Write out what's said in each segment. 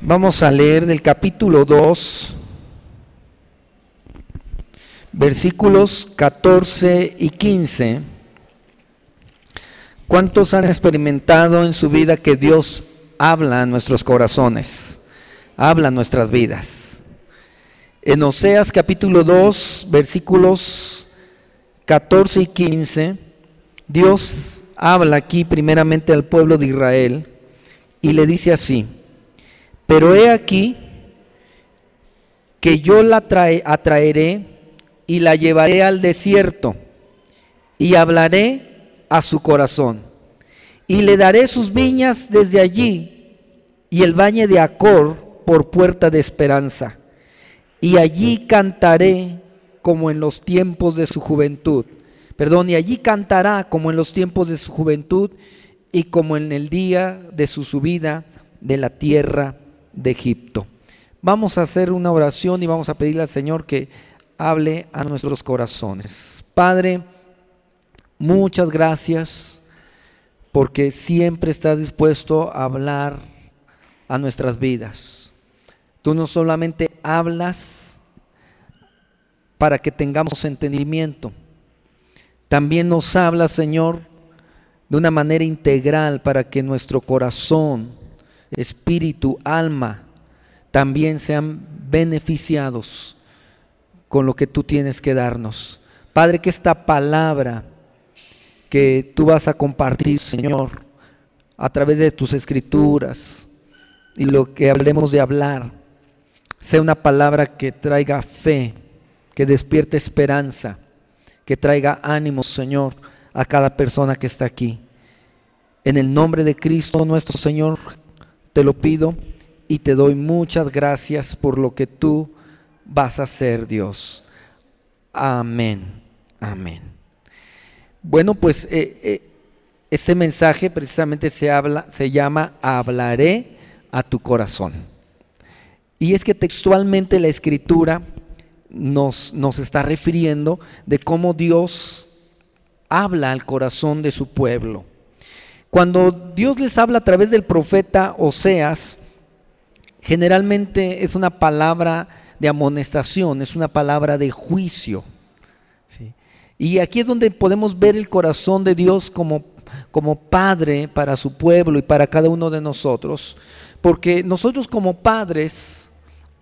Vamos a leer del capítulo 2, versículos 14 y 15. ¿Cuántos han experimentado en su vida que Dios habla a nuestros corazones, habla a nuestras vidas? En Oseas capítulo 2, versículos 14 y 15, Dios habla aquí primeramente al pueblo de Israel y le dice así: pero he aquí que yo la atraeré y la llevaré al desierto y hablaré a su corazón y le daré sus viñas desde allí y el valle de Acor por puerta de esperanza, y allí cantaré como en los tiempos de su juventud. Y allí cantará como en los tiempos de su juventud y como en el día de su subida de la tierra de Egipto. Vamos a hacer una oración y vamos a pedirle al Señor que hable a nuestros corazones. Padre, muchas gracias porque siempre estás dispuesto a hablar a nuestras vidas. Tú no solamente hablas para que tengamos entendimiento, también nos hablas, Señor, de una manera integral para que nuestro corazón, espíritu, alma, también sean beneficiados con lo que tú tienes que darnos. Padre, que esta palabra que tú vas a compartir, Señor, a través de tus escrituras y lo que hablemos de hablar, sea una palabra que traiga fe, que despierte esperanza, que traiga ánimo, Señor, a cada persona que está aquí. En el nombre de Cristo nuestro Señor te lo pido y te doy muchas gracias por lo que tú vas a hacer, Dios. Amén, amén. Bueno, pues ese mensaje precisamente se llama Hablaré a tu corazón. Y es que textualmente la Escritura nos está refiriendo de cómo Dios habla al corazón de su pueblo. Cuando Dios les habla a través del profeta Oseas, generalmente es una palabra de amonestación, es una palabra de juicio, ¿sí? Y aquí es donde podemos ver el corazón de Dios como padre para su pueblo y para cada uno de nosotros, porque nosotros como padres,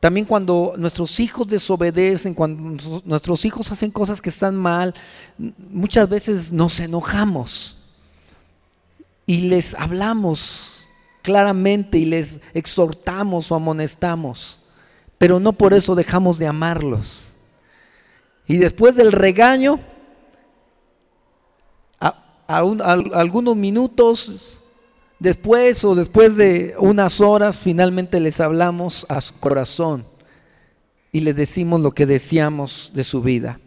también cuando nuestros hijos desobedecen, cuando nuestros hijos hacen cosas que están mal, muchas veces nos enojamos y les hablamos claramente y les exhortamos o amonestamos, pero no por eso dejamos de amarlos. Y después del regaño, algunos minutos después o después de unas horas, finalmente les hablamos a su corazón y les decimos lo que deseamos de su vida.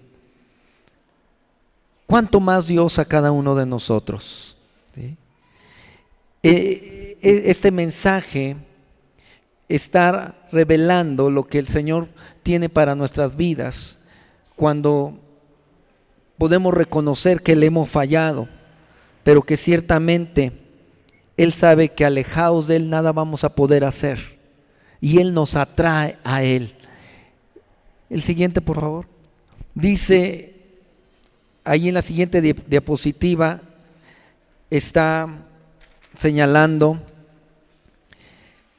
¿Cuánto más Dios a cada uno de nosotros? ¿Sí? Este mensaje está revelando lo que el Señor tiene para nuestras vidas cuando podemos reconocer que le hemos fallado, pero que ciertamente Él sabe que alejados de Él nada vamos a poder hacer y Él nos atrae a Él. El siguiente, por favor. Dice, ahí en la siguiente diapositiva está señalando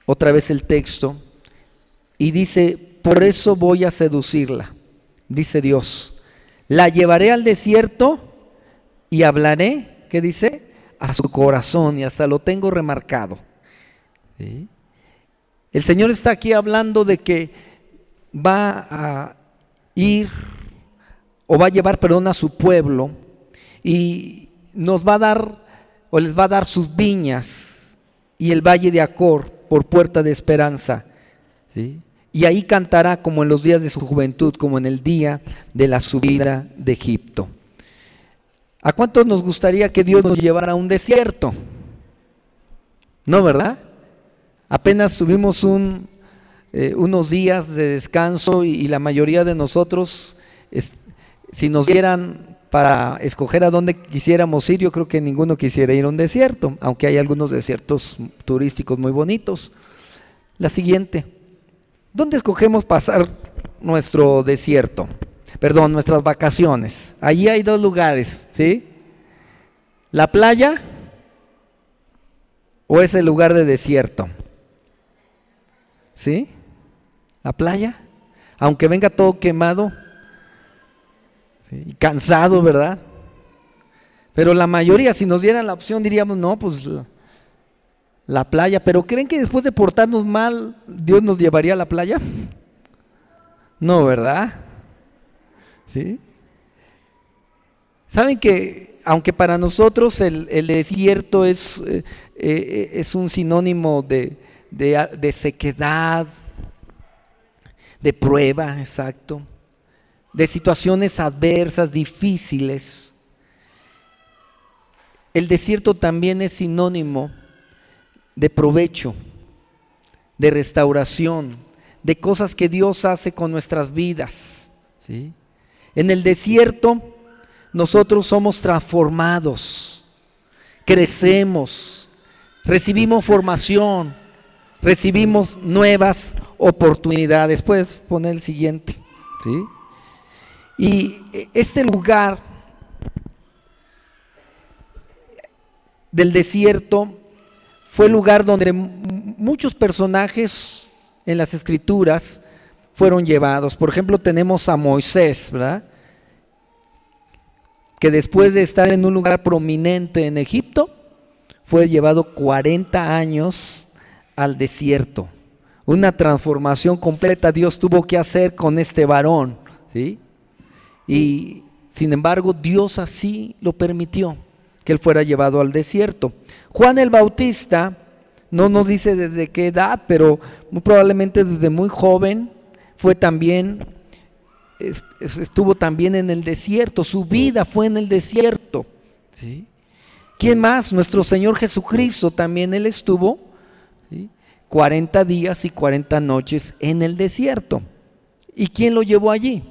otra vez el texto y dice: por eso voy a seducirla, dice Dios, la llevaré al desierto y hablaré, ¿qué dice? A su corazón, y hasta lo tengo remarcado. ¿Sí? El Señor está aquí hablando de que va a ir o va a llevar, perdón, a su pueblo y nos va a dar o les va a dar sus viñas y el valle de Acor por puerta de esperanza, ¿sí? Y ahí cantará como en los días de su juventud, como en el día de la subida de Egipto. ¿A cuántos nos gustaría que Dios nos llevara a un desierto? No, ¿verdad? Apenas tuvimos unos días de descanso y la mayoría de nosotros, si nos dieran para escoger a dónde quisiéramos ir, yo creo que ninguno quisiera ir a un desierto, aunque hay algunos desiertos turísticos muy bonitos. La siguiente. ¿Dónde escogemos pasar nuestro desierto? Perdón, nuestras vacaciones. Allí hay dos lugares, ¿sí? ¿La playa o ese lugar de desierto? ¿Sí? ¿La playa? Aunque venga todo quemado, ¿sí? Y cansado, ¿verdad? Pero la mayoría, si nos dieran la opción, diríamos, no, pues la playa. ¿Pero creen que después de portarnos mal, Dios nos llevaría a la playa? No, ¿verdad? ¿Sí? Saben que aunque para nosotros el desierto es un sinónimo de sequedad, de prueba, exacto, de situaciones adversas, difíciles, el desierto también es sinónimo de provecho, de restauración, de cosas que Dios hace con nuestras vidas, ¿sí? En el desierto nosotros somos transformados, crecemos, recibimos formación, recibimos nuevas oportunidades. Puedes poner el siguiente, ¿sí? Y este lugar del desierto fue el lugar donde muchos personajes en las Escrituras fueron llevados. Por ejemplo, tenemos a Moisés, ¿verdad? Que después de estar en un lugar prominente en Egipto, fue llevado 40 años al desierto. Una transformación completa Dios tuvo que hacer con este varón, ¿sí? Y sin embargo, Dios así lo permitió, que él fuera llevado al desierto. Juan el Bautista no nos dice desde qué edad, pero muy probablemente desde muy joven estuvo también en el desierto, su vida fue en el desierto, ¿sí? ¿Quién más? Nuestro Señor Jesucristo también, él estuvo, ¿sí?, 40 días y 40 noches en el desierto. ¿Y quién lo llevó allí?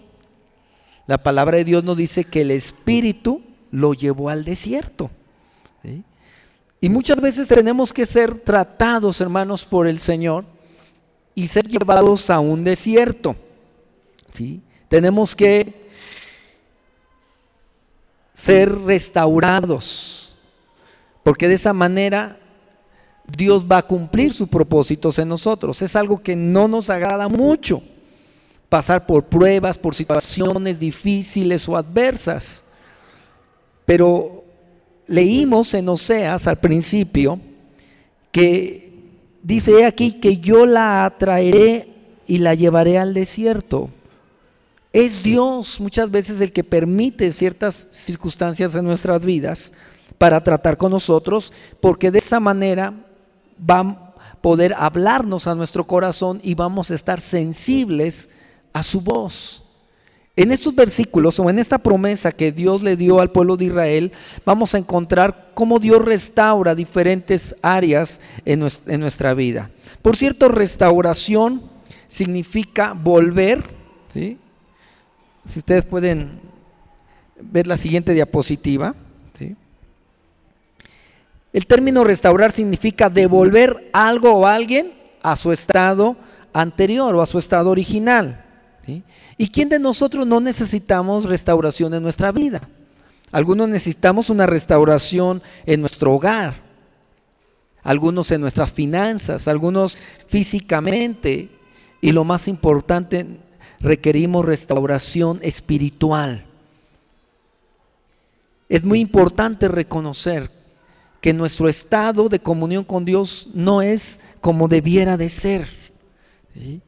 La palabra de Dios nos dice que el Espíritu lo llevó al desierto, ¿sí? Y muchas veces tenemos que ser tratados, hermanos, por el Señor y ser llevados a un desierto, ¿sí? Tenemos que ser restaurados, porque de esa manera Dios va a cumplir sus propósitos en nosotros. Es algo que no nos agrada mucho, pasar por pruebas, por situaciones difíciles o adversas. Pero leímos en Oseas al principio que dice: he aquí que yo la atraeré y la llevaré al desierto. Es Dios muchas veces el que permite ciertas circunstancias en nuestras vidas para tratar con nosotros, porque de esa manera va a poder hablarnos a nuestro corazón y vamos a estar sensibles a su voz. En estos versículos o en esta promesa que Dios le dio al pueblo de Israel, vamos a encontrar cómo Dios restaura diferentes áreas en nuestra vida. Por cierto, restauración significa volver, ¿sí? Si ustedes pueden ver la siguiente diapositiva, ¿sí? El término restaurar significa devolver algo o alguien a su estado anterior o a su estado original, ¿sí? ¿Y quién de nosotros no necesitamos restauración en nuestra vida? Algunos necesitamos una restauración en nuestro hogar, algunos en nuestras finanzas, algunos físicamente, y lo más importante, requerimos restauración espiritual. Es muy importante reconocer que nuestro estado de comunión con Dios no es como debiera de ser, ¿sí?,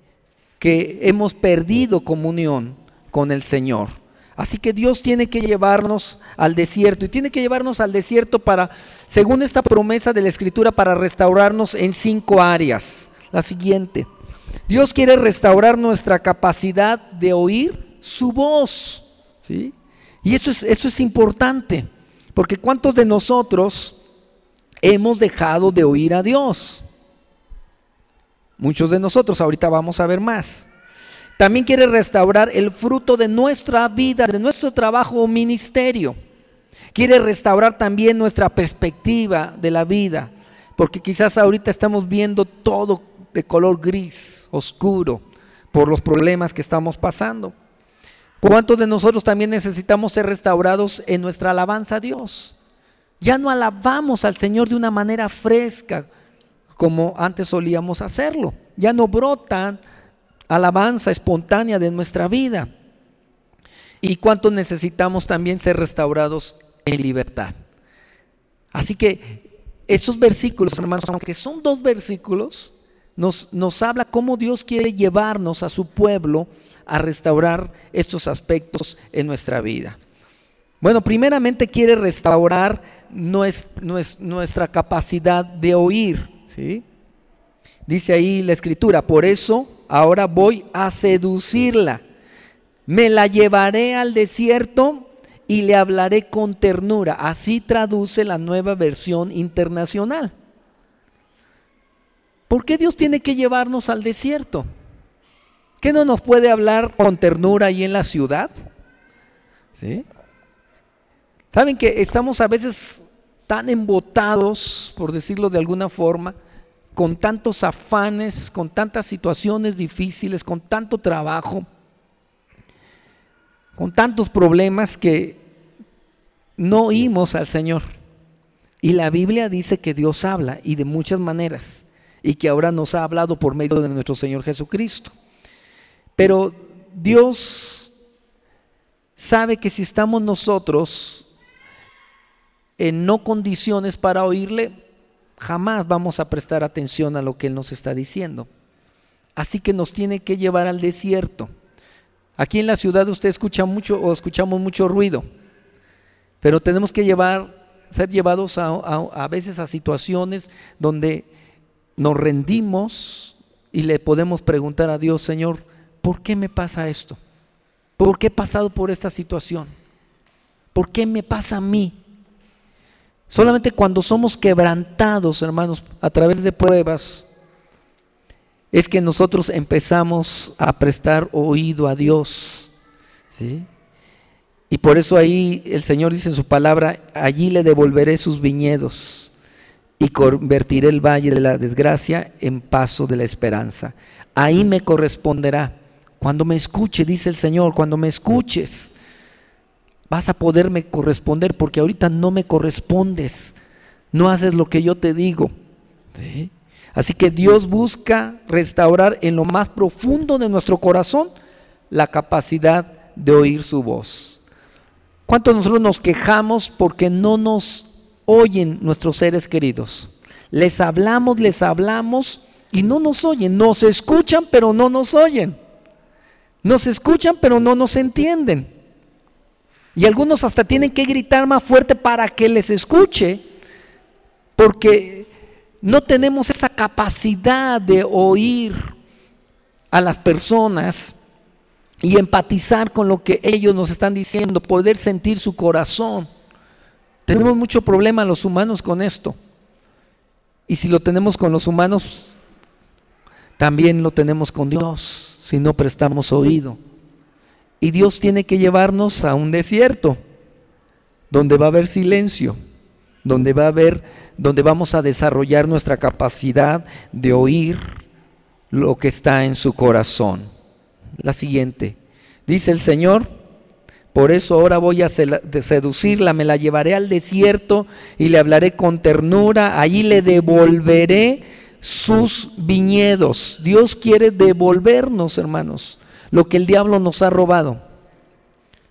que hemos perdido comunión con el Señor. Así que Dios tiene que llevarnos al desierto, y tiene que llevarnos al desierto para, según esta promesa de la Escritura, para restaurarnos en 5 áreas. La siguiente: Dios quiere restaurar nuestra capacidad de oír su voz, ¿sí? Y esto es importante, porque ¿cuántos de nosotros hemos dejado de oír a Dios? Muchos de nosotros, ahorita vamos a ver más. También quiere restaurar el fruto de nuestra vida, de nuestro trabajo o ministerio. Quiere restaurar también nuestra perspectiva de la vida, porque quizás ahorita estamos viendo todo de color gris, oscuro, por los problemas que estamos pasando. ¿Cuántos de nosotros también necesitamos ser restaurados en nuestra alabanza a Dios? Ya no alabamos al Señor de una manera fresca como antes solíamos hacerlo. Ya no brota alabanza espontánea de nuestra vida. ¿Y cuántos necesitamos también ser restaurados en libertad? Así que estos versículos, hermanos, aunque son 2 versículos, nos habla cómo Dios quiere llevarnos a su pueblo a restaurar estos aspectos en nuestra vida. Bueno, primeramente quiere restaurar nuestra capacidad de oír, ¿sí? Dice ahí la Escritura: por eso ahora voy a seducirla, me la llevaré al desierto y le hablaré con ternura. Así traduce la Nueva Versión Internacional. ¿Por qué Dios tiene que llevarnos al desierto? ¿Qué no nos puede hablar con ternura ahí en la ciudad? ¿Sí? Saben que estamos a veces tan embotados, por decirlo de alguna forma, con tantos afanes, con tantas situaciones difíciles, con tanto trabajo, con tantos problemas, que no oímos al Señor. Y la Biblia dice que Dios habla, y de muchas maneras, y que ahora nos ha hablado por medio de nuestro Señor Jesucristo. Pero Dios sabe que si estamos nosotros en no condiciones para oírle, jamás vamos a prestar atención a lo que Él nos está diciendo. Así que nos tiene que llevar al desierto. Aquí en la ciudad usted escucha mucho o escuchamos mucho ruido, pero tenemos que ser llevados a veces a situaciones donde nos rendimos y le podemos preguntar a Dios: Señor, ¿por qué me pasa esto? ¿Por qué he pasado por esta situación? ¿Por qué me pasa a mí? Solamente cuando somos quebrantados, hermanos, a través de pruebas, es que nosotros empezamos a prestar oído a Dios, ¿sí? Y por eso ahí el Señor dice en su palabra: allí le devolveré sus viñedos y convertiré el valle de la desgracia en paso de la esperanza. Ahí me corresponderá. Cuando me escuche, dice el Señor, cuando me escuches, vas a poderme corresponder, porque ahorita no me correspondes, no haces lo que yo te digo, ¿sí? Así que Dios busca restaurar en lo más profundo de nuestro corazón la capacidad de oír su voz. ¿Cuántos de nosotros nos quejamos porque no nos oyen nuestros seres queridos? Les hablamos y no nos oyen. Nos escuchan, pero no nos oyen. Nos escuchan, pero no nos entienden. Y algunos hasta tienen que gritar más fuerte para que les escuche, porque no tenemos esa capacidad de oír a las personas y empatizar con lo que ellos nos están diciendo, poder sentir su corazón. Tenemos mucho problema los humanos con esto. Y si lo tenemos con los humanos, también lo tenemos con Dios, si no prestamos oído. Y Dios tiene que llevarnos a un desierto, donde va a haber silencio, donde vamos a desarrollar nuestra capacidad de oír lo que está en su corazón. La siguiente, dice el Señor: por eso ahora voy a seducirla, me la llevaré al desierto y le hablaré con ternura, allí le devolveré sus viñedos. Dios quiere devolvernos, hermanos, lo que el diablo nos ha robado.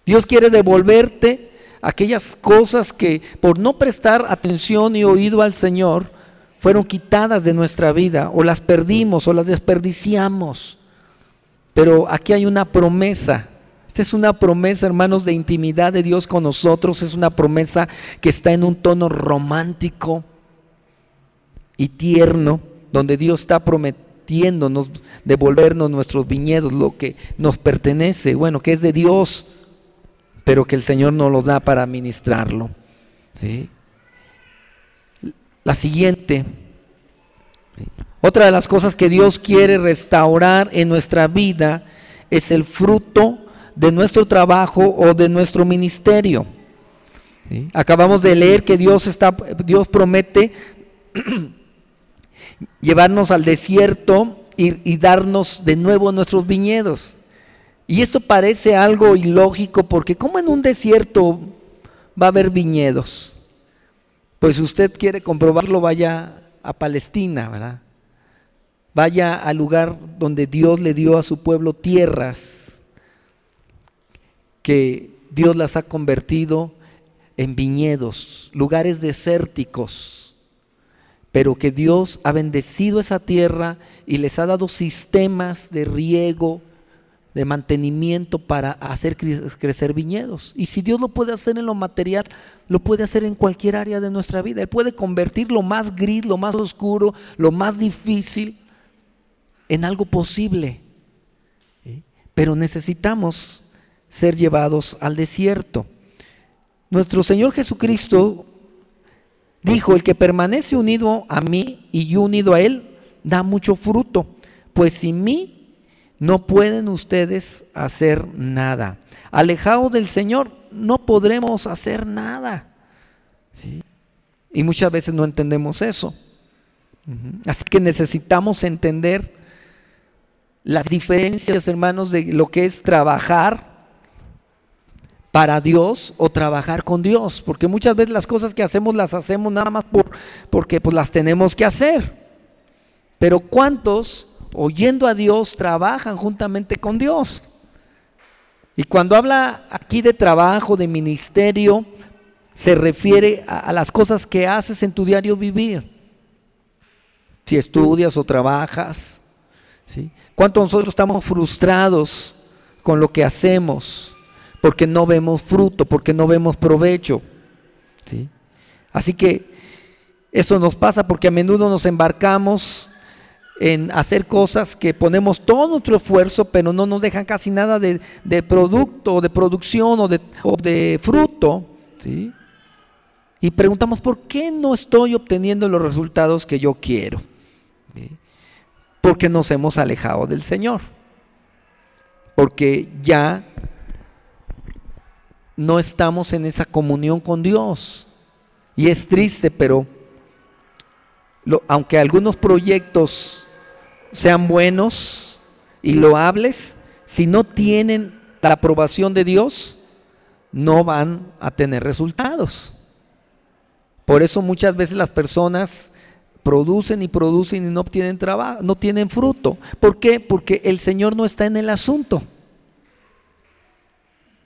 Dios quiere devolverte aquellas cosas que por no prestar atención y oído al Señor fueron quitadas de nuestra vida, o las perdimos o las desperdiciamos. Pero aquí hay una promesa. Esta es una promesa, hermanos, de intimidad de Dios con nosotros. Es una promesa que está en un tono romántico y tierno, donde Dios está prometiéndonos devolvernos nuestros viñedos, lo que nos pertenece, bueno, que es de Dios, pero que el Señor nos lo da para administrarlo, ¿sí? La siguiente, otra de las cosas que Dios quiere restaurar en nuestra vida es el fruto de nuestro trabajo o de nuestro ministerio, ¿sí? Acabamos de leer que Dios promete Llevarnos al desierto y darnos de nuevo nuestros viñedos. Y esto parece algo ilógico, porque ¿cómo en un desierto va a haber viñedos? Pues si usted quiere comprobarlo, vaya a Palestina, ¿verdad? Vaya al lugar donde Dios le dio a su pueblo tierras, que Dios las ha convertido en viñedos, lugares desérticos, pero que Dios ha bendecido esa tierra y les ha dado sistemas de riego, de mantenimiento para hacer crecer viñedos. Y si Dios lo puede hacer en lo material, lo puede hacer en cualquier área de nuestra vida. Él puede convertir lo más gris, lo más oscuro, lo más difícil en algo posible. ¿Sí? Pero necesitamos ser llevados al desierto. Nuestro Señor Jesucristo dijo: el que permanece unido a mí y yo unido a Él, da mucho fruto, pues sin mí no pueden ustedes hacer nada. Alejados del Señor no podremos hacer nada. ¿Sí? Y muchas veces no entendemos eso. Así que necesitamos entender las diferencias, hermanos, de lo que es trabajar para Dios o trabajar con Dios, porque muchas veces las cosas que hacemos las hacemos nada más porque pues las tenemos que hacer. Pero ¿cuántos, oyendo a Dios, trabajan juntamente con Dios? Y cuando habla aquí de trabajo, de ministerio, se refiere a las cosas que haces en tu diario vivir. Si estudias o trabajas, ¿sí? ¿Cuántos de nosotros estamos frustrados con lo que hacemos? Porque no vemos fruto, porque no vemos provecho. ¿Sí? Así que eso nos pasa porque a menudo nos embarcamos en hacer cosas que ponemos todo nuestro esfuerzo, pero no nos dejan casi nada de producto, de producción o de fruto. ¿Sí? Y preguntamos: ¿por qué no estoy obteniendo los resultados que yo quiero? ¿Sí? Porque nos hemos alejado del Señor, porque ya no estamos en esa comunión con Dios. Y es triste, pero aunque algunos proyectos sean buenos y loables, si no tienen la aprobación de Dios, no van a tener resultados. Por eso muchas veces las personas producen y producen y no obtienen trabajo, no tienen fruto. ¿Por qué? Porque el Señor no está en el asunto.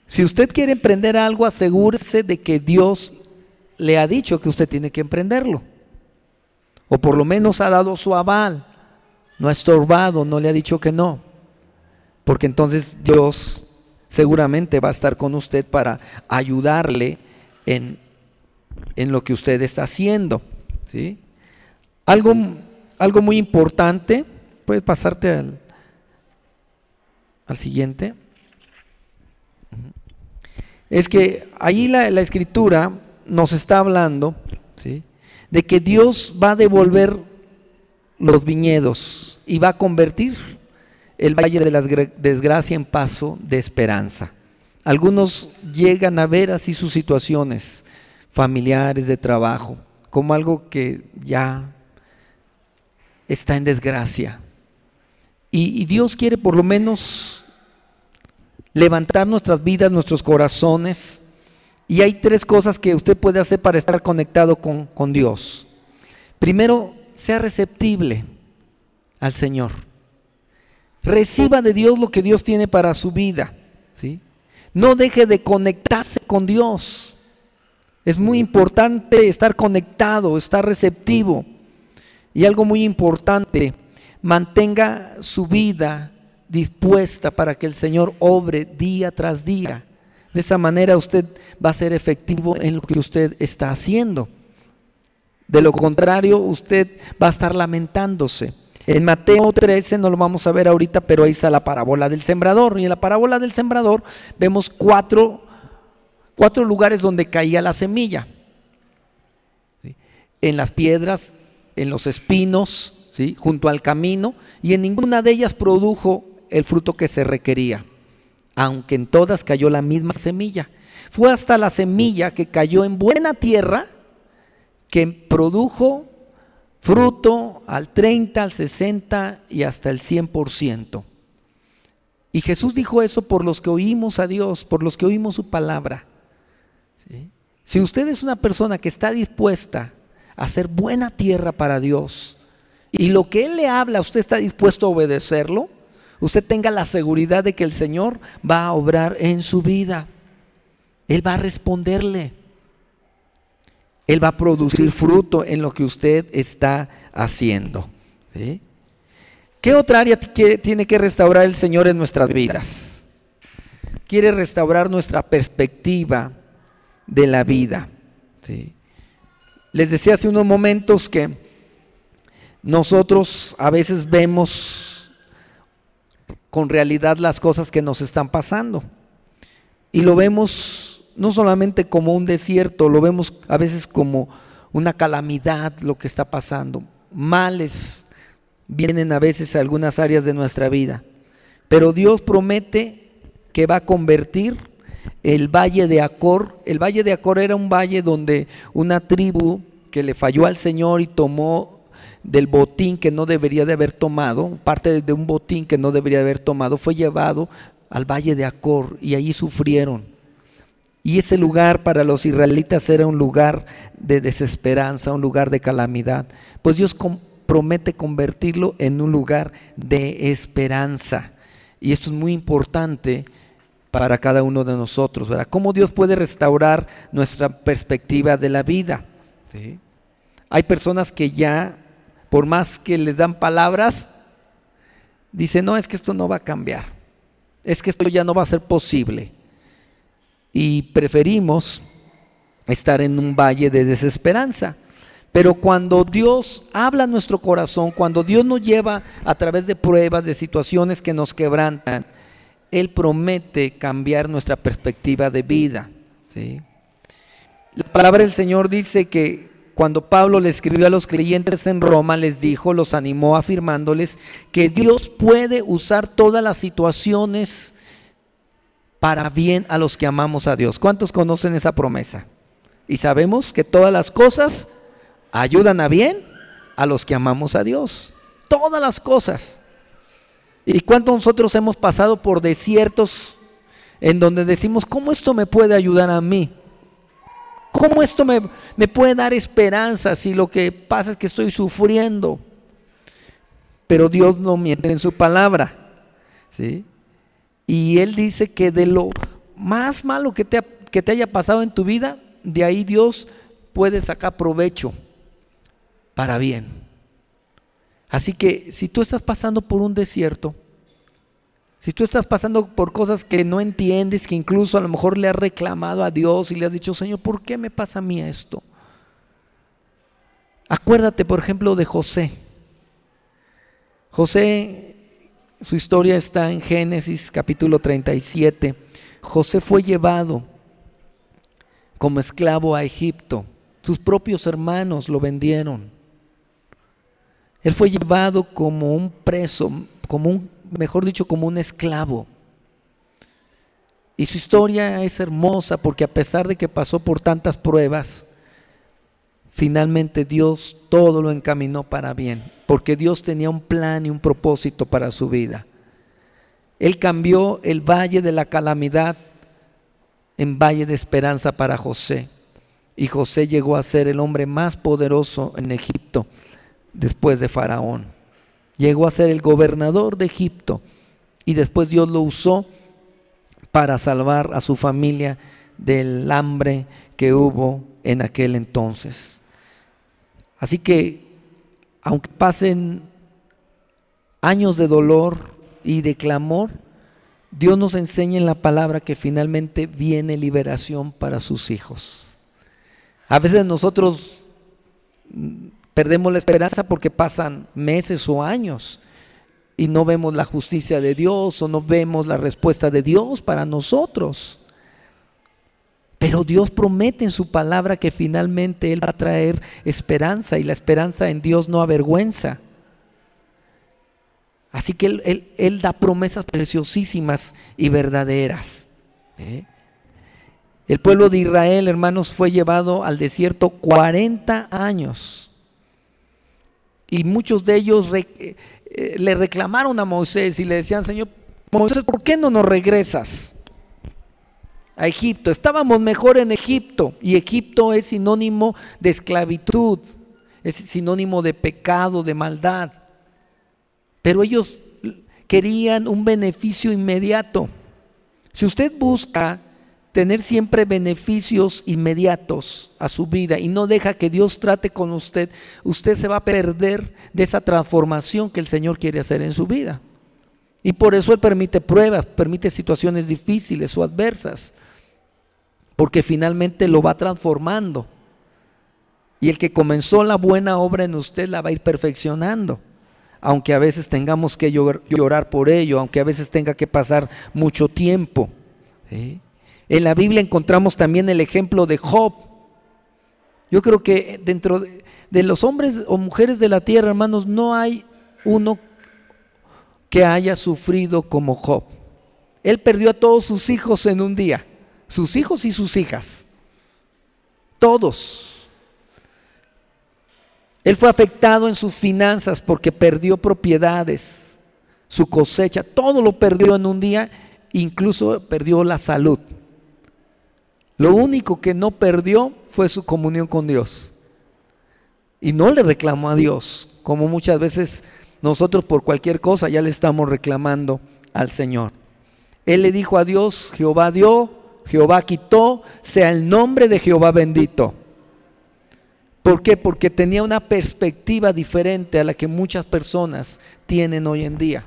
Si usted quiere emprender algo, asegúrese de que Dios le ha dicho que usted tiene que emprenderlo, o por lo menos ha dado su aval, no ha estorbado, no le ha dicho que no, porque entonces Dios seguramente va a estar con usted para ayudarle en lo que usted está haciendo. ¿Sí? Algo muy importante, puedes pasarte al siguiente. Es que ahí la Escritura nos está hablando, ¿sí?, de que Dios va a devolver los viñedos y va a convertir el valle de la desgracia en paso de esperanza. Algunos llegan a ver así sus situaciones familiares, de trabajo, como algo que ya está en desgracia. Y Dios quiere por lo menos levantar nuestras vidas, nuestros corazones. Y hay tres cosas que usted puede hacer para estar conectado con Dios. Primero, sea receptible al Señor. Reciba de Dios lo que Dios tiene para su vida, ¿sí? No deje de conectarse con Dios. Es muy importante estar conectado, estar receptivo. Y algo muy importante, mantenga su vida dispuesta para que el Señor obre día tras día. De esa manera usted va a ser efectivo en lo que usted está haciendo. De lo contrario, usted va a estar lamentándose. En Mateo 13, no lo vamos a ver ahorita, pero ahí está la parábola del sembrador. Y en la parábola del sembrador vemos cuatro lugares donde caía la semilla. ¿Sí? En las piedras, en los espinos, ¿sí?, junto al camino, y en ninguna de ellas produjo el fruto que se requería, aunque en todas cayó la misma semilla. Fue hasta la semilla que cayó en buena tierra que produjo fruto al 30, al 60 y hasta el 100%. Y Jesús dijo eso por los que oímos a Dios, por los que oímos su palabra. ¿Sí? Si usted es una persona que está dispuesta a hacer buena tierra para Dios y lo que Él le habla, usted está dispuesto a obedecerlo, usted tenga la seguridad de que el Señor va a obrar en su vida. Él va a responderle. Él va a producir fruto en lo que usted está haciendo. ¿Sí? ¿Qué otra área tiene que restaurar el Señor en nuestras vidas? Quiere restaurar nuestra perspectiva de la vida. ¿Sí? Les decía hace unos momentos que nosotros a veces vemos con realidad las cosas que nos están pasando y lo vemos no solamente como un desierto, lo vemos a veces como una calamidad lo que está pasando. Males vienen a veces a algunas áreas de nuestra vida, pero Dios promete que va a convertir el valle de Acor. El valle de Acor era un valle donde una tribu que le falló al Señor y tomó del botín que no debería de haber tomado, parte de un botín que no debería de haber tomado, fue llevado al valle de Acor y allí sufrieron. Y ese lugar para los israelitas era un lugar de desesperanza, un lugar de calamidad. Pues Dios promete convertirlo en un lugar de esperanza. Y esto es muy importante para cada uno de nosotros, ¿verdad? ¿Cómo Dios puede restaurar nuestra perspectiva de la vida? ¿Sí? Hay personas que ya, por más que les dan palabras, dicen, no, es que esto no va a cambiar, es que esto ya no va a ser posible. Y preferimos estar en un valle de desesperanza. Pero cuando Dios habla a nuestro corazón, cuando Dios nos lleva a través de pruebas, de situaciones que nos quebrantan, Él promete cambiar nuestra perspectiva de vida. ¿Sí? La palabra del Señor dice que cuando Pablo le escribió a los creyentes en Roma, les dijo, los animó afirmándoles que Dios puede usar todas las situaciones para bien a los que amamos a Dios. ¿Cuántos conocen esa promesa? Y sabemos que todas las cosas ayudan a bien a los que amamos a Dios. Todas las cosas. ¿Y cuántos nosotros hemos pasado por desiertos en donde decimos, ¿cómo esto me puede ayudar a mí? ¿Cómo esto me puede dar esperanza si lo que pasa es que estoy sufriendo? Pero Dios no miente en su palabra. ¿Sí? Y Él dice que de lo más malo que te haya pasado en tu vida, de ahí Dios puede sacar provecho para bien. Así que si tú estás pasando por un desierto, si tú estás pasando por cosas que no entiendes, que incluso a lo mejor le has reclamado a Dios y le has dicho, Señor, ¿por qué me pasa a mí esto? Acuérdate, por ejemplo, de José. José, su historia está en Génesis capítulo 37. José fue llevado como esclavo a Egipto. Sus propios hermanos lo vendieron. Él fue llevado como un preso, mejor dicho, como un esclavo. Y su historia es hermosa porque a pesar de que pasó por tantas pruebas, finalmente Dios todo lo encaminó para bien, porque Dios tenía un plan y un propósito para su vida. Él cambió el valle de la calamidad en valle de esperanza para José. Y José llegó a ser el hombre más poderoso en Egipto después de Faraón. Llegó a ser el gobernador de Egipto y después Dios lo usó para salvar a su familia del hambre que hubo en aquel entonces. Así que, aunque pasen años de dolor y de clamor, Dios nos enseña en la palabra que finalmente viene liberación para sus hijos. A veces nosotros perdemos la esperanza porque pasan meses o años y no vemos la justicia de Dios o no vemos la respuesta de Dios para nosotros. Pero Dios promete en su palabra que finalmente Él va a traer esperanza y la esperanza en Dios no avergüenza. Así que Él da promesas preciosísimas y verdaderas. El pueblo de Israel, hermanos, fue llevado al desierto 40 años. Y muchos de ellos le reclamaron a Moisés y le decían: Señor Moisés, ¿por qué no nos regresas a Egipto? Estábamos mejor en Egipto, y Egipto es sinónimo de esclavitud, es sinónimo de pecado, de maldad. Pero ellos querían un beneficio inmediato. Si usted busca tener siempre beneficios inmediatos a su vida y no deja que Dios trate con usted, usted se va a perder de esa transformación que el Señor quiere hacer en su vida. Y por eso Él permite pruebas, permite situaciones difíciles o adversas, porque finalmente lo va transformando. Y el que comenzó la buena obra en usted la va a ir perfeccionando, aunque a veces tengamos que llorar por ello, aunque a veces tenga que pasar mucho tiempo, ¿sí? En la Biblia encontramos también el ejemplo de Job. Yo creo que dentro de los hombres o mujeres de la tierra, hermanos, no hay uno que haya sufrido como Job. Él perdió a todos sus hijos en un día, sus hijos y sus hijas, todos. Él fue afectado en sus finanzas porque perdió propiedades, su cosecha, todo lo perdió en un día, incluso perdió la salud. Lo único que no perdió fue su comunión con Dios. Y no le reclamó a Dios, como muchas veces nosotros por cualquier cosa ya le estamos reclamando al Señor. Él le dijo a Dios: Jehová dio, Jehová quitó, sea el nombre de Jehová bendito. ¿Por qué? Porque tenía una perspectiva diferente a la que muchas personas tienen hoy en día.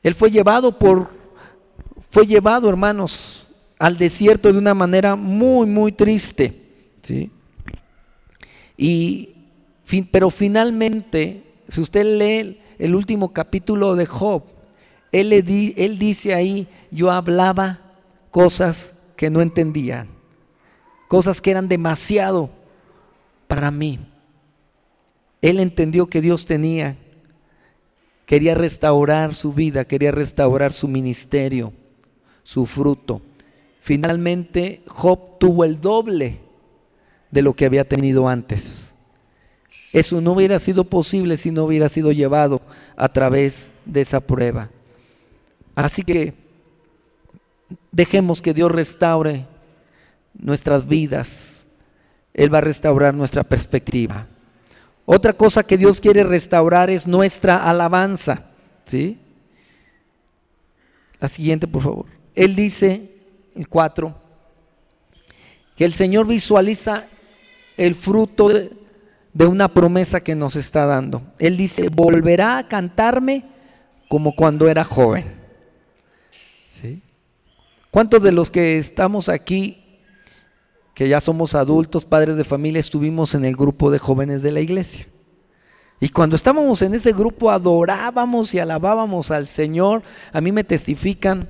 Él fue llevado, hermanos, al desierto de una manera muy, muy triste, ¿sí? Pero finalmente, si usted lee el último capítulo de Job, él dice ahí: yo hablaba cosas que no entendían, cosas que eran demasiado para mí. Él entendió que Dios quería restaurar su vida, quería restaurar su ministerio, su fruto. Finalmente Job tuvo el doble de lo que había tenido antes. Eso no hubiera sido posible si no hubiera sido llevado a través de esa prueba. Así que dejemos que Dios restaure nuestras vidas. Él va a restaurar nuestra perspectiva. Otra cosa que Dios quiere restaurar es nuestra alabanza, ¿sí? La siguiente, por favor. Él dice, el 4, que el Señor visualiza el fruto de una promesa que nos está dando. Él dice: volverá a cantarme como cuando era joven. ¿Sí? ¿Cuántos de los que estamos aquí, que ya somos adultos, padres de familia, estuvimos en el grupo de jóvenes de la iglesia? Y cuando estábamos en ese grupo adorábamos y alabábamos al Señor. A mí me testifican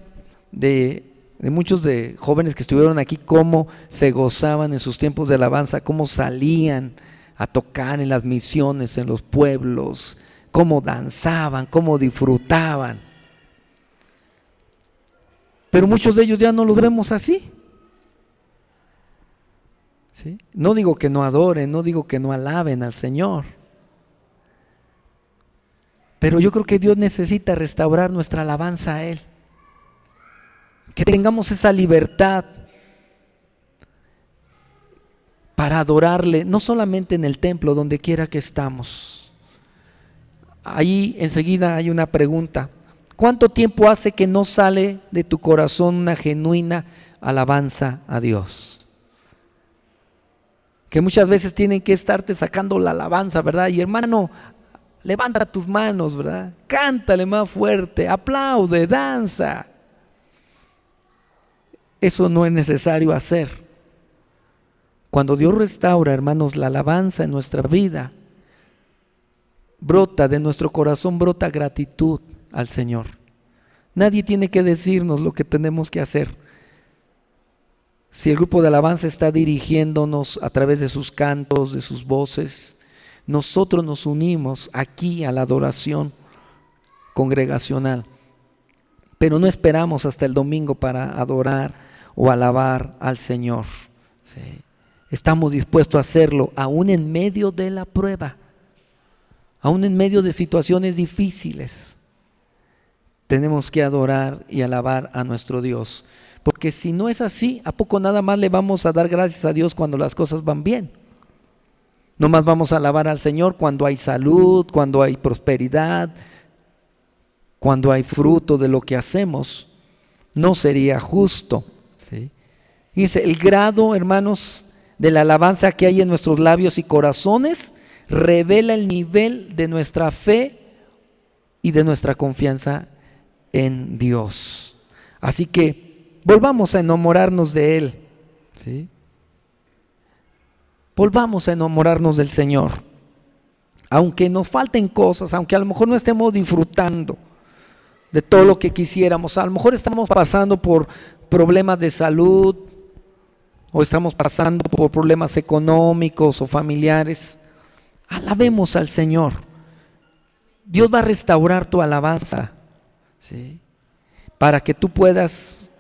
de muchos de jóvenes que estuvieron aquí cómo se gozaban en sus tiempos de alabanza, cómo salían a tocar en las misiones, en los pueblos, cómo danzaban, cómo disfrutaban. Pero muchos de ellos ya no los vemos así. ¿Sí? No digo que no adoren, no digo que no alaben al Señor, pero yo creo que Dios necesita restaurar nuestra alabanza a Él. Que tengamos esa libertad para adorarle, no solamente en el templo, donde quiera que estamos. Ahí enseguida hay una pregunta: ¿cuánto tiempo hace que no sale de tu corazón una genuina alabanza a Dios? Que muchas veces tienen que estarte sacando la alabanza, ¿verdad? Y hermano, levanta tus manos, ¿verdad? Cántale más fuerte, aplaude, danza. Eso no es necesario hacer. Cuando Dios restaura, hermanos, la alabanza en nuestra vida, brota de nuestro corazón, brota gratitud al Señor. Nadie tiene que decirnos lo que tenemos que hacer. Si el grupo de alabanza está dirigiéndonos a través de sus cantos, de sus voces, nosotros nos unimos aquí a la adoración congregacional, pero no esperamos hasta el domingo para adorar o alabar al Señor. ¿Sí? Estamos dispuestos a hacerlo aún en medio de la prueba. aún en medio de situaciones difíciles, tenemos que adorar y alabar a nuestro Dios. Porque si no es así, ¿a poco nada más le vamos a dar gracias a Dios cuando las cosas van bien? No más vamos a alabar al Señor cuando hay salud, cuando hay prosperidad, cuando hay fruto de lo que hacemos. No sería justo, ¿sí? Dice, el grado, hermanos, de la alabanza que hay en nuestros labios y corazones revela el nivel de nuestra fe y de nuestra confianza en Dios. Así que volvamos a enamorarnos de Él, ¿sí? Volvamos a enamorarnos del Señor. Aunque nos falten cosas, aunque a lo mejor no estemos disfrutando de todo lo que quisiéramos, a lo mejor estamos pasando por problemas de salud, o estamos pasando por problemas económicos o familiares, alabemos al Señor. Dios va a restaurar tu alabanza, ¿sí? Para que tú puedas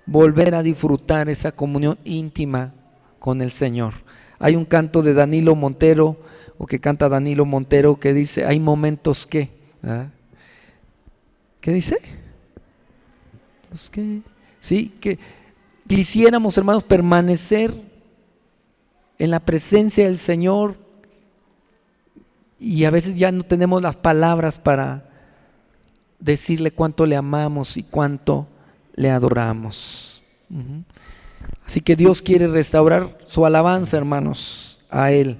volver a disfrutar esa comunión íntima con el Señor. Hay un canto de Danilo Montero, o que canta Danilo Montero, que dice, hay momentos que, ¿verdad? ¿Qué dice? Pues que, sí, que quisiéramos, hermanos, permanecer en la presencia del Señor, y a veces ya no tenemos las palabras para decirle cuánto le amamos y cuánto le adoramos. Así que Dios quiere restaurar su alabanza, hermanos, a Él.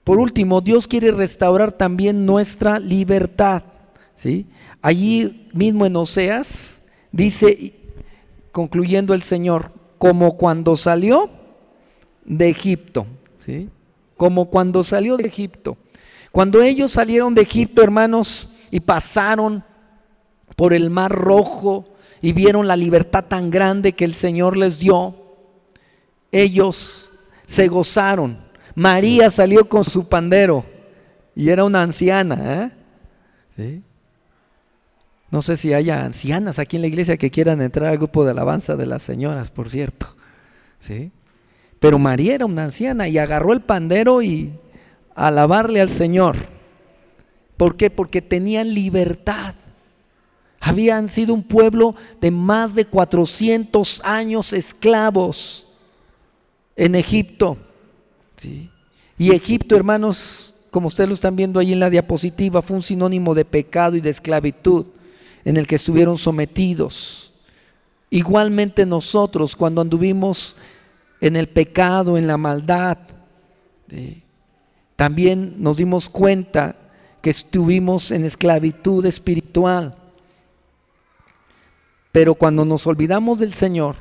Por último, Dios quiere restaurar también nuestra libertad, ¿sí? Allí mismo en Oseas dice, concluyendo el Señor, como cuando salió de Egipto, ¿sí? Como cuando salió de Egipto. Cuando ellos salieron de Egipto, hermanos, y pasaron por el Mar Rojo y vieron la libertad tan grande que el Señor les dio, ellos se gozaron. María salió con su pandero y era una anciana, ¿Sí? No sé si haya ancianas aquí en la iglesia que quieran entrar al grupo de alabanza de las señoras, por cierto, ¿sí? Pero María era una anciana y agarró el pandero y a alabarle al Señor. ¿Por qué? Porque tenían libertad. Habían sido un pueblo de más de 400 años esclavos en Egipto, ¿sí? Y Egipto, hermanos, como ustedes lo están viendo ahí en la diapositiva, fue un sinónimo de pecado y de esclavitud en el que estuvieron sometidos. Igualmente nosotros, cuando anduvimos en el pecado, en la maldad, ¿sí?, también nos dimos cuenta que estuvimos en esclavitud espiritual. Pero cuando nos olvidamos del Señor,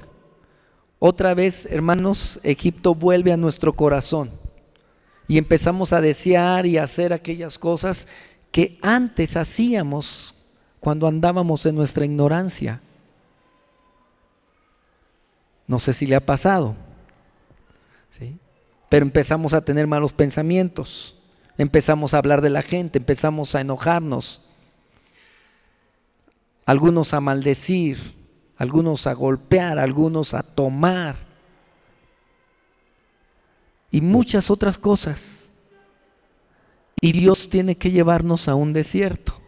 otra vez, hermanos, Egipto vuelve a nuestro corazón y empezamos a desear y a hacer aquellas cosas que antes hacíamos cuando andábamos en nuestra ignorancia. No sé si le ha pasado, ¿sí? Pero empezamos a tener malos pensamientos, empezamos a hablar de la gente, empezamos a enojarnos, algunos a maldecir, algunos a golpear, algunos a tomar y muchas otras cosas. Y Dios tiene que llevarnos a un desierto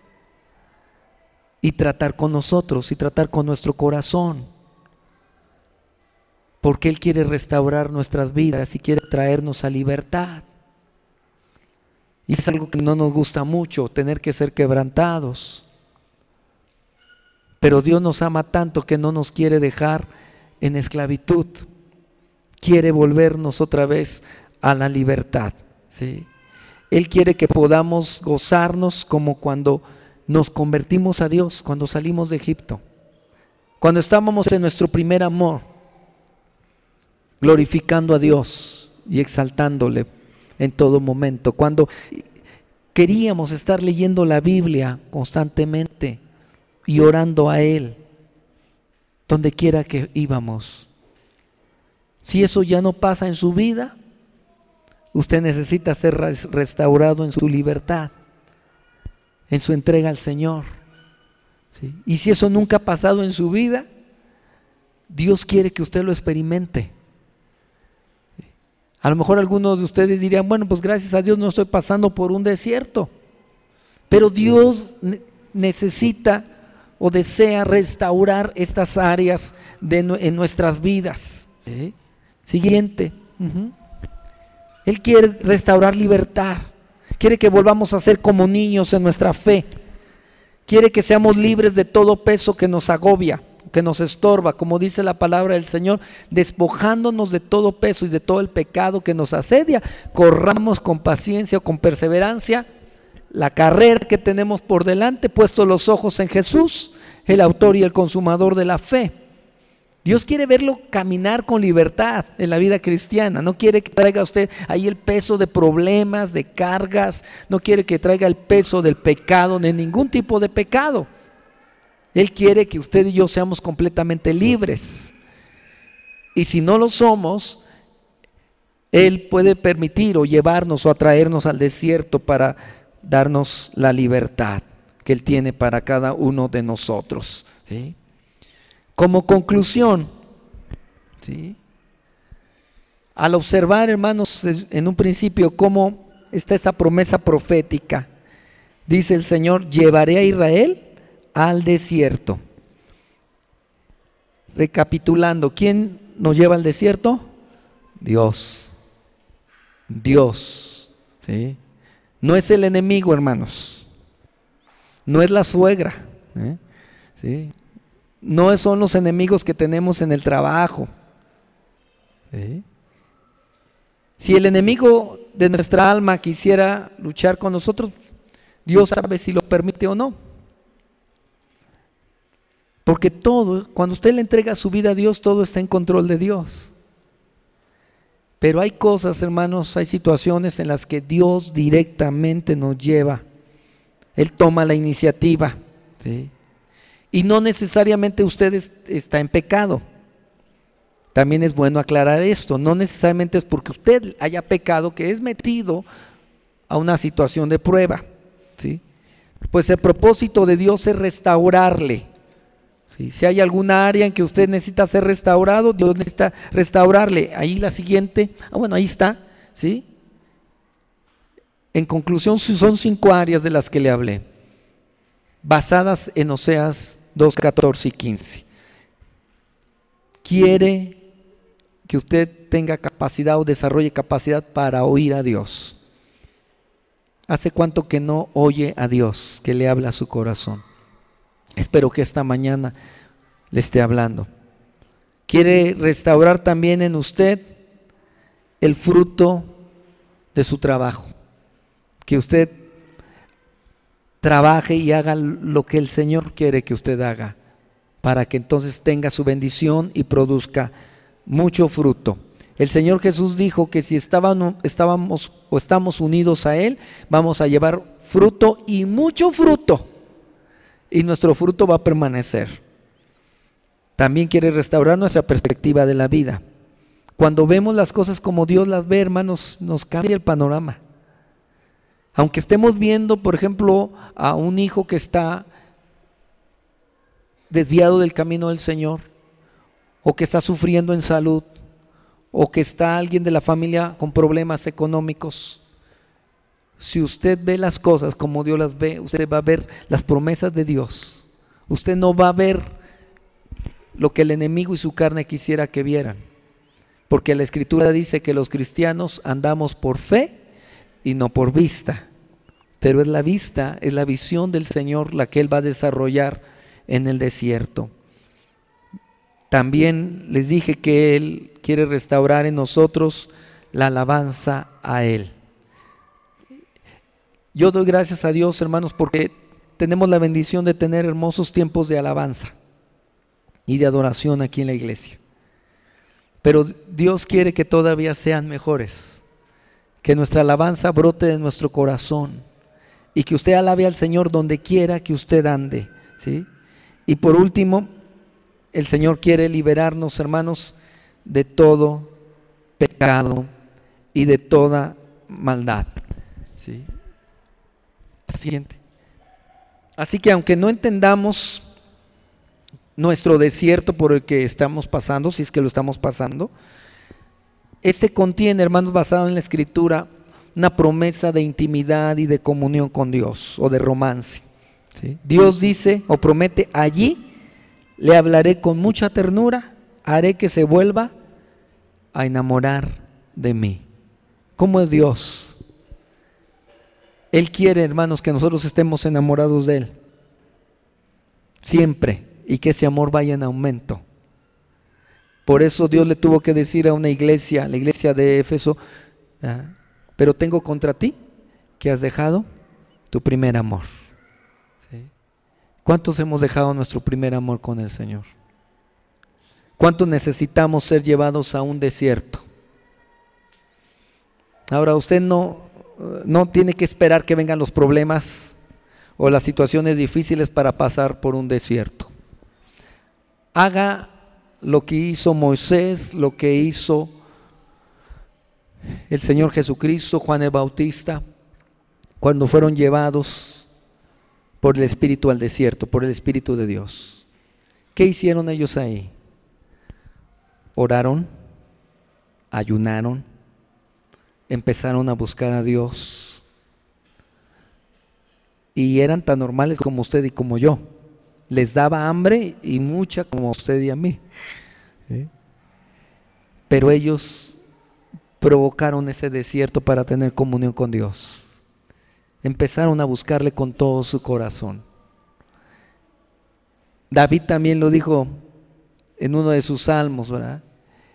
y tratar con nosotros y tratar con nuestro corazón, porque Él quiere restaurar nuestras vidas y quiere traernos a libertad. Y es algo que no nos gusta mucho, tener que ser quebrantados. Pero Dios nos ama tanto que no nos quiere dejar en esclavitud. Quiere volvernos otra vez a la libertad, ¿sí? Él quiere que podamos gozarnos como cuando nos convertimos a Dios, cuando salimos de Egipto, cuando estábamos en nuestro primer amor, glorificando a Dios y exaltándole en todo momento, cuando queríamos estar leyendo la Biblia constantemente y orando a Él donde quiera que íbamos. Si eso ya no pasa en su vida, usted necesita ser restaurado en su libertad, en su entrega al Señor, ¿sí? Y si eso nunca ha pasado en su vida, Dios quiere que usted lo experimente. A lo mejor algunos de ustedes dirían, bueno, pues gracias a Dios no estoy pasando por un desierto. Pero Dios necesita o desea restaurar estas áreas en nuestras vidas. ¿Sí? Siguiente. Él quiere restaurar libertad. Quiere que volvamos a ser como niños en nuestra fe. Quiere que seamos libres de todo peso que nos agobia, que nos estorba, como dice la palabra del Señor, despojándonos de todo peso y de todo el pecado que nos asedia, corramos con paciencia o con perseverancia la carrera que tenemos por delante, puesto los ojos en Jesús, el autor y el consumador de la fe. Dios quiere verlo caminar con libertad en la vida cristiana. No quiere que traiga usted ahí el peso de problemas, de cargas. No quiere que traiga el peso del pecado, de ningún tipo de pecado. Él quiere que usted y yo seamos completamente libres. Y si no lo somos, Él puede permitir o llevarnos o atraernos al desierto para darnos la libertad que Él tiene para cada uno de nosotros. ¿Sí? Como conclusión, ¿sí?, al observar, hermanos, en un principio cómo está esta promesa profética, dice el Señor: llevaré a Israel al desierto. Recapitulando, ¿quién nos lleva al desierto? Dios. Dios, ¿sí? No es el enemigo, hermanos. No es la suegra, ¿sí? No son los enemigos que tenemos en el trabajo. ¿Sí? Si el enemigo de nuestra alma quisiera luchar con nosotros, Dios sabe si lo permite o no. Porque todo, cuando usted le entrega su vida a Dios, todo está en control de Dios. Pero hay cosas, hermanos, hay situaciones en las que Dios directamente nos lleva. Él toma la iniciativa, ¿sí? Y no necesariamente usted está en pecado. También es bueno aclarar esto. No necesariamente es porque usted haya pecado que es metido a una situación de prueba, ¿sí? Pues el propósito de Dios es restaurarle, ¿sí? Si hay alguna área en que usted necesita ser restaurado, Dios necesita restaurarle. Ahí la siguiente, bueno, ahí está, ¿sí? En conclusión, son 5 áreas de las que le hablé, basadas en Oseas 2, 14 y 15. Quiere que usted tenga capacidad o desarrolle capacidad para oír a Dios. ¿Hace cuánto que no oye a Dios, que le habla a su corazón? Espero que esta mañana le esté hablando. Quiere restaurar también en usted el fruto de su trabajo. Que usted trabaje y haga lo que el Señor quiere que usted haga, para que entonces tenga su bendición y produzca mucho fruto. El Señor Jesús dijo que si estamos unidos a Él, vamos a llevar fruto y mucho fruto, y nuestro fruto va a permanecer. También quiere restaurar nuestra perspectiva de la vida. Cuando vemos las cosas como Dios las ve, hermanos, nos cambia el panorama. Aunque estemos viendo, por ejemplo, a un hijo que está desviado del camino del Señor, o que está sufriendo en salud, o que está alguien de la familia con problemas económicos, si usted ve las cosas como Dios las ve, usted va a ver las promesas de Dios. Usted no va a ver lo que el enemigo y su carne quisiera que vieran, porque la Escritura dice que los cristianos andamos por fe y no por vista, pero es la vista, es la visión del Señor la que Él va a desarrollar en el desierto. También les dije que Él quiere restaurar en nosotros la alabanza a Él. Yo doy gracias a Dios, hermanos, porque tenemos la bendición de tener hermosos tiempos de alabanza y de adoración aquí en la iglesia. Pero Dios quiere que todavía sean mejores. Que nuestra alabanza brote de nuestro corazón y que usted alabe al Señor donde quiera que usted ande, ¿sí? Y por último, el Señor quiere liberarnos, hermanos, de todo pecado y de toda maldad, ¿sí? Siguiente. Así que aunque no entendamos nuestro desierto por el que estamos pasando, si es que lo estamos pasando, este contiene, hermanos, basado en la Escritura, una promesa de intimidad y de comunión con Dios o de romance. ¿Sí? Dios dice o promete: allí le hablaré con mucha ternura, haré que se vuelva a enamorar de mí. ¿Cómo es Dios? Él quiere, hermanos, que nosotros estemos enamorados de Él siempre, y que ese amor vaya en aumento. Por eso Dios le tuvo que decir a una iglesia, la iglesia de Éfeso: pero tengo contra ti que has dejado tu primer amor. ¿Sí? ¿Cuántos hemos dejado nuestro primer amor con el Señor? ¿Cuántos necesitamos ser llevados a un desierto? Ahora, usted no tiene que esperar que vengan los problemas o las situaciones difíciles para pasar por un desierto. Haga lo que hizo Moisés, lo que hizo el Señor Jesucristo, Juan el Bautista, cuando fueron llevados por el Espíritu al desierto, por el Espíritu de Dios. ¿Qué hicieron ellos ahí? Oraron, ayunaron, empezaron a buscar a Dios, y eran tan normales como usted y como yo. Les daba hambre y mucha, como a usted y a mí. ¿Sí? Pero ellos provocaron ese desierto para tener comunión con Dios. Empezaron a buscarle con todo su corazón. David también lo dijo en uno de sus salmos, ¿verdad?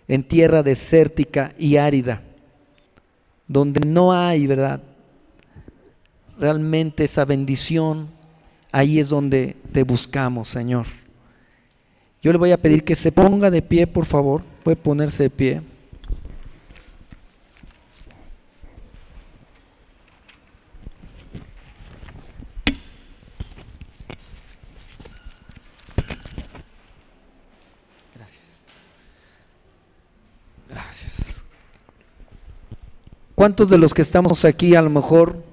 En tierra desértica y árida, donde no hay, ¿verdad?, realmente esa bendición, ahí es donde te buscamos, Señor. Yo le voy a pedir que se ponga de pie, por favor. Puede ponerse de pie. Gracias. Gracias. ¿Cuántos de los que estamos aquí, a lo mejor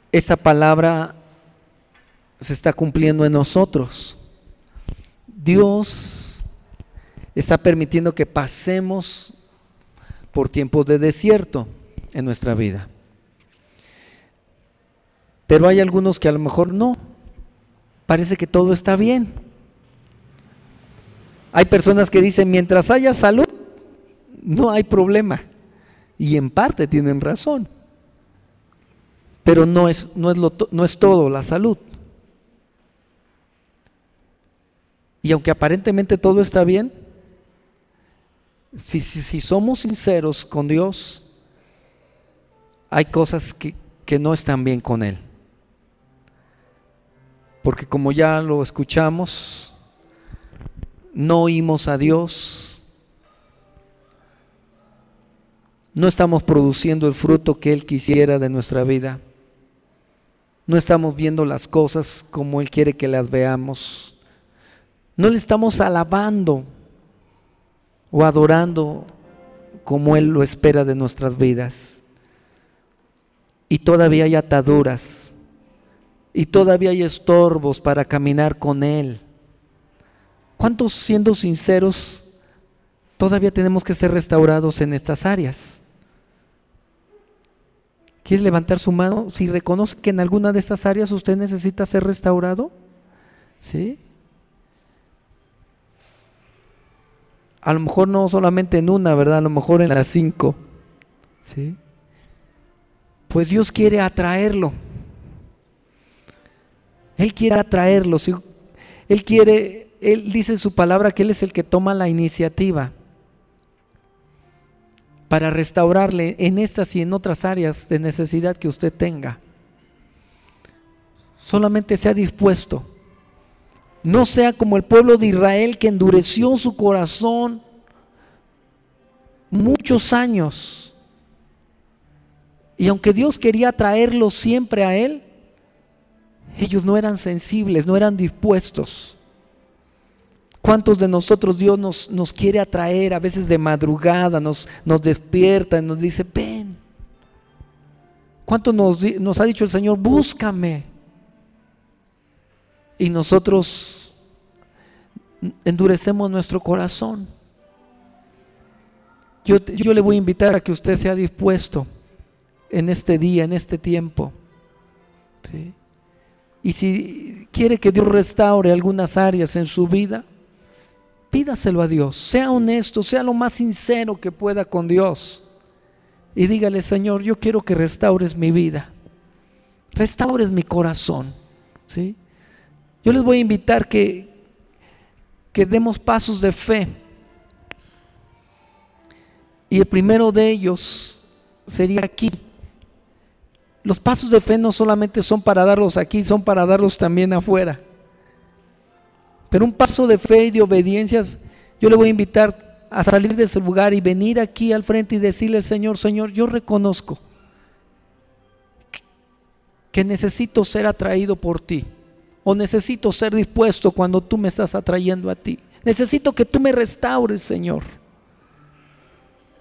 esa palabra se está cumpliendo en nosotros? Dios está permitiendo que pasemos por tiempos de desierto en nuestra vida. Pero hay algunos que a lo mejor no. Parece que todo está bien. Hay personas que dicen: mientras haya salud, no hay problema. Y en parte tienen razón. Pero no es todo la salud. Y aunque aparentemente todo está bien, si somos sinceros con Dios, hay cosas que no están bien con Él. Porque como ya lo escuchamos, no oímos a Dios, no estamos produciendo el fruto que Él quisiera de nuestra vida, no estamos viendo las cosas como Él quiere que las veamos, no le estamos alabando o adorando como Él lo espera de nuestras vidas. Y todavía hay ataduras, y todavía hay estorbos para caminar con Él. ¿Cuántos, siendo sinceros, todavía tenemos que ser restaurados en estas áreas? ¿Quiere levantar su mano si reconoce que en alguna de estas áreas usted necesita ser restaurado? ¿Sí? A lo mejor no solamente en una, ¿verdad? A lo mejor en las 5. ¿Sí? Pues Dios quiere atraerlo. Él quiere atraerlo. ¿Sí? Él dice en su palabra que Él es el que toma la iniciativa para restaurarle en estas y en otras áreas de necesidad que usted tenga. Solamente sea dispuesto. No sea como el pueblo de Israel, que endureció su corazón muchos años. Y aunque Dios quería traerlos siempre a Él, ellos no eran sensibles, no eran dispuestos. ¿Cuántos de nosotros Dios nos quiere atraer? A veces de madrugada nos despierta y nos dice: ven. ¿Cuánto nos ha dicho el Señor? Búscame. Y nosotros endurecemos nuestro corazón. Yo le voy a invitar a que usted sea dispuesto en este día, en este tiempo, ¿sí? Y si quiere que Dios restaure algunas áreas en su vida, pídaselo a Dios, sea honesto, sea lo más sincero que pueda con Dios y dígale: Señor, yo quiero que restaures mi vida, restaures mi corazón, ¿sí? Yo les voy a invitar que demos pasos de fe, y el primero de ellos sería aquí. Los pasos de fe no solamente son para darlos aquí, son para darlos también afuera. Pero un paso de fe y de obediencias, yo le voy a invitar a salir de ese lugar y venir aquí al frente y decirle: Señor, yo reconozco que necesito ser atraído por ti, o necesito ser dispuesto cuando tú me estás atrayendo a ti. Necesito que tú me restaures, Señor.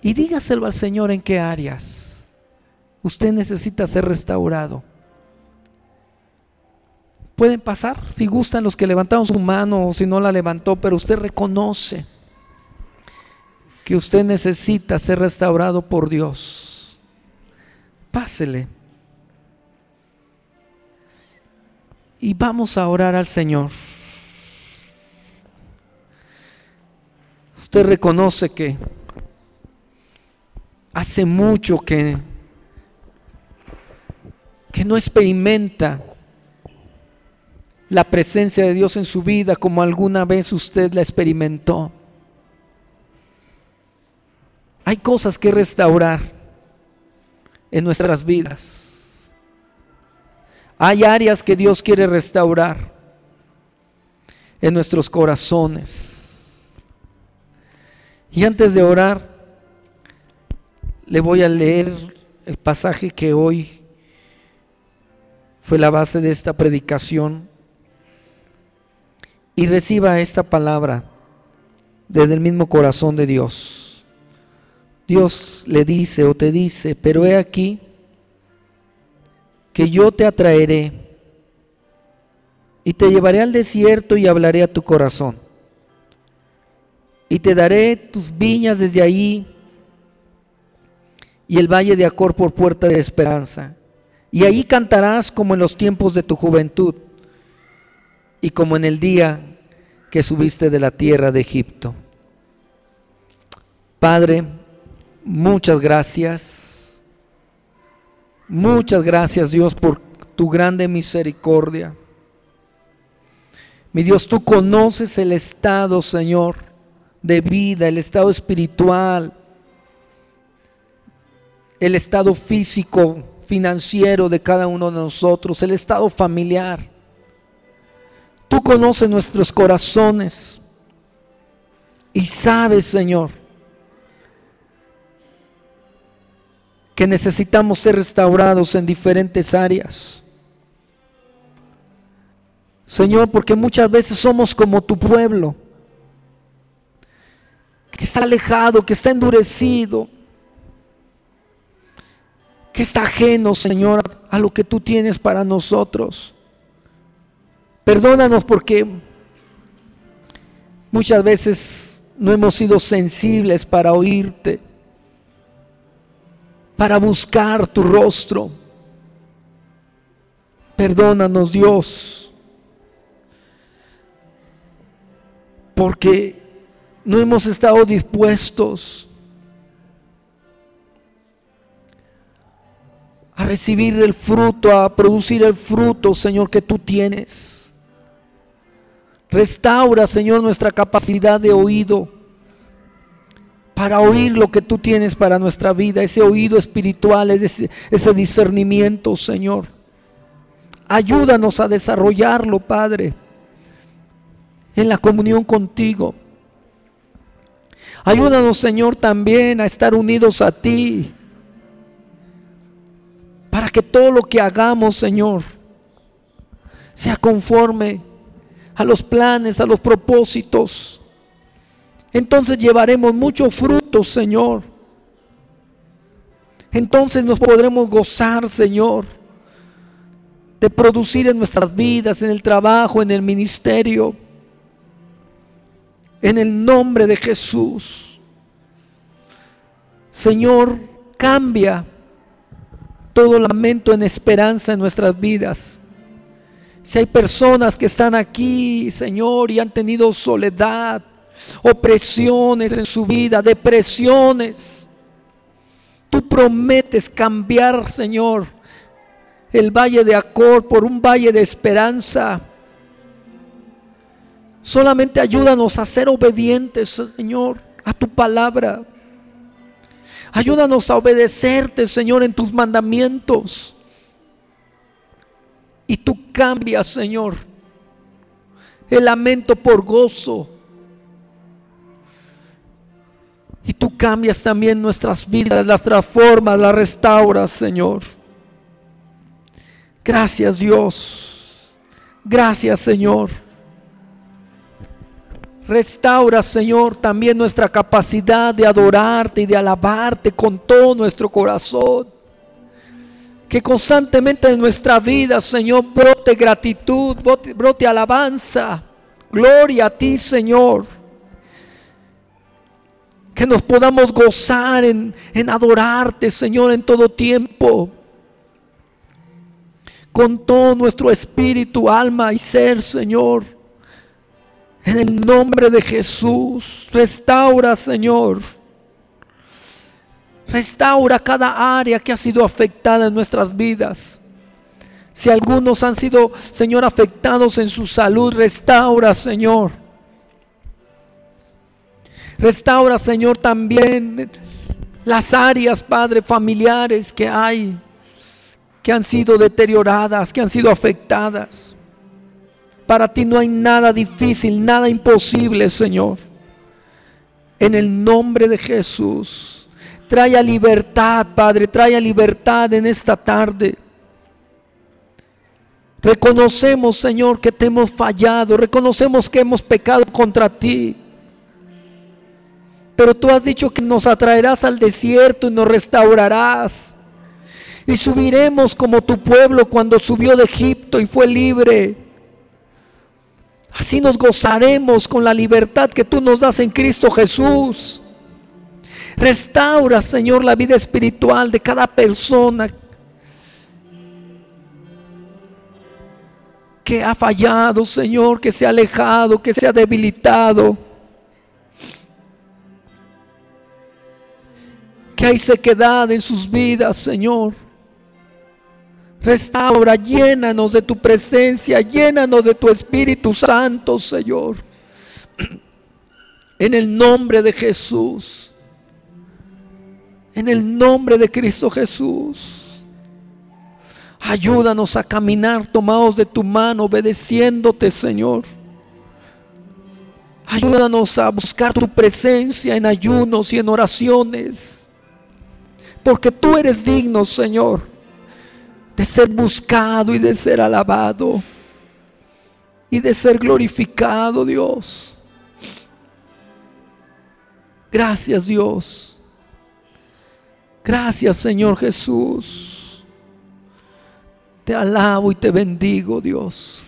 Y dígaselo al Señor en qué áreas usted necesita ser restaurado. Pueden pasar, si gustan, los que levantaron su mano, o si no la levantó, pero usted reconoce que usted necesita ser restaurado por Dios. Pásele. Y vamos a orar al Señor. Usted reconoce que hace mucho que no experimenta la presencia de Dios en su vida como alguna vez usted la experimentó. Hay cosas que restaurar en nuestras vidas. Hay áreas que Dios quiere restaurar en nuestros corazones. Y antes de orar, le voy a leer el pasaje que hoy fue la base de esta predicación, y reciba esta palabra desde el mismo corazón de Dios. Dios le dice o te dice: pero he aquí que yo te atraeré y te llevaré al desierto y hablaré a tu corazón, y te daré tus viñas desde allí y el valle de Acor por puerta de esperanza. Y allí cantarás como en los tiempos de tu juventud y como en el día que subiste de la tierra de Egipto. Padre, muchas gracias. Muchas gracias, Dios, por tu grande misericordia. Mi Dios, tú conoces el estado, Señor, de vida, el estado espiritual, el estado físico, financiero de cada uno de nosotros, el estado familiar. Tú conoces nuestros corazones y sabes, Señor, que necesitamos ser restaurados en diferentes áreas. Señor, porque muchas veces somos como tu pueblo, que está alejado, que está endurecido, que está ajeno, Señor, a lo que tú tienes para nosotros. Perdónanos porque muchas veces no hemos sido sensibles para oírte, para buscar tu rostro. Perdónanos, Dios, porque no hemos estado dispuestos a recibir el fruto, a producir el fruto, Señor, que tú tienes. Restaura, Señor, nuestra capacidad de oído para oír lo que tú tienes para nuestra vida, ese oído espiritual, ese discernimiento, Señor. Ayúdanos a desarrollarlo, Padre, en la comunión contigo. Ayúdanos, Señor, también a estar unidos a ti, para que todo lo que hagamos, Señor, sea conforme a los planes, a los propósitos. Entonces llevaremos mucho fruto, Señor. Entonces nos podremos gozar, Señor, de producir en nuestras vidas, en el trabajo, en el ministerio, en el nombre de Jesús. Señor, cambia todo lamento en esperanza en nuestras vidas. Si hay personas que están aquí, Señor, y han tenido soledad, opresiones en su vida, depresiones, tú prometes cambiar, Señor, el valle de Acor por un valle de esperanza. Solamente ayúdanos a ser obedientes, Señor, a tu palabra. Ayúdanos a obedecerte, Señor, en tus mandamientos. Y tú cambias, Señor, el lamento por gozo. Y tú cambias también nuestras vidas, las transformas, las restauras, Señor. Gracias, Dios. Gracias, Señor. Restaura, Señor, también nuestra capacidad de adorarte y de alabarte con todo nuestro corazón. Que constantemente en nuestra vida, Señor, brote gratitud, brote alabanza, gloria a ti, Señor. Que nos podamos gozar en adorarte, Señor, en todo tiempo. Con todo nuestro espíritu, alma y ser, Señor. En el nombre de Jesús, restaura, Señor. Restaura cada área que ha sido afectada en nuestras vidas. Si algunos han sido, Señor, afectados en su salud, restaura, Señor. Restaura, Señor, también las áreas, Padre, familiares que hay, que han sido deterioradas, que han sido afectadas. Para ti no hay nada difícil, nada imposible, Señor. En el nombre de Jesús, trae libertad, Padre, trae libertad en esta tarde. Reconocemos, Señor, que te hemos fallado, reconocemos que hemos pecado contra ti. Pero tú has dicho que nos atraerás al desierto y nos restaurarás. Y subiremos como tu pueblo cuando subió de Egipto y fue libre. Así nos gozaremos con la libertad que tú nos das en Cristo Jesús. Restaura, Señor, la vida espiritual de cada persona que ha fallado, Señor, que se ha alejado, que se ha debilitado. Que hay sequedad en sus vidas, Señor. Restaura, llénanos de tu presencia, llénanos de tu Espíritu Santo, Señor. En el nombre de Jesús. En el nombre de Cristo Jesús. Ayúdanos a caminar tomados de tu mano, obedeciéndote, Señor. Ayúdanos a buscar tu presencia en ayunos y en oraciones. Porque tú eres digno, Señor, de ser buscado y de ser alabado y de ser glorificado, Dios. Gracias, Dios. Gracias, Señor Jesús. Te alabo y te bendigo, Dios,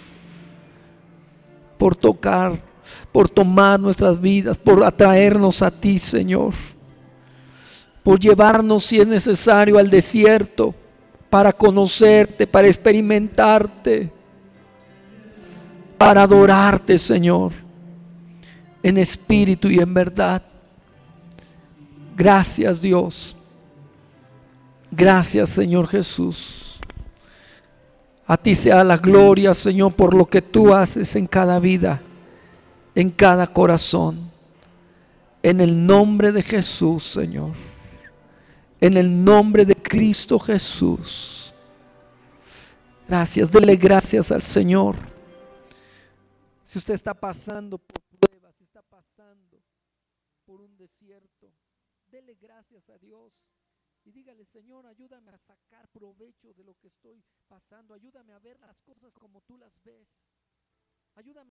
por tocar, por tomar nuestras vidas, por atraernos a ti, Señor, por llevarnos, si es necesario, al desierto, para conocerte, para experimentarte, para adorarte, Señor, en espíritu y en verdad. Gracias, Dios. Gracias, Señor Jesús. A ti sea la gloria, Señor, por lo que tú haces en cada vida, en cada corazón. En el nombre de Jesús, Señor. En el nombre de Cristo Jesús. Gracias, dele gracias al Señor. Si usted está pasando por pruebas, si está pasando por un desierto, dele gracias a Dios y dígale: Señor, ayúdame a sacar provecho de lo que estoy pasando. Ayúdame a ver las cosas como tú las ves. Ayúdame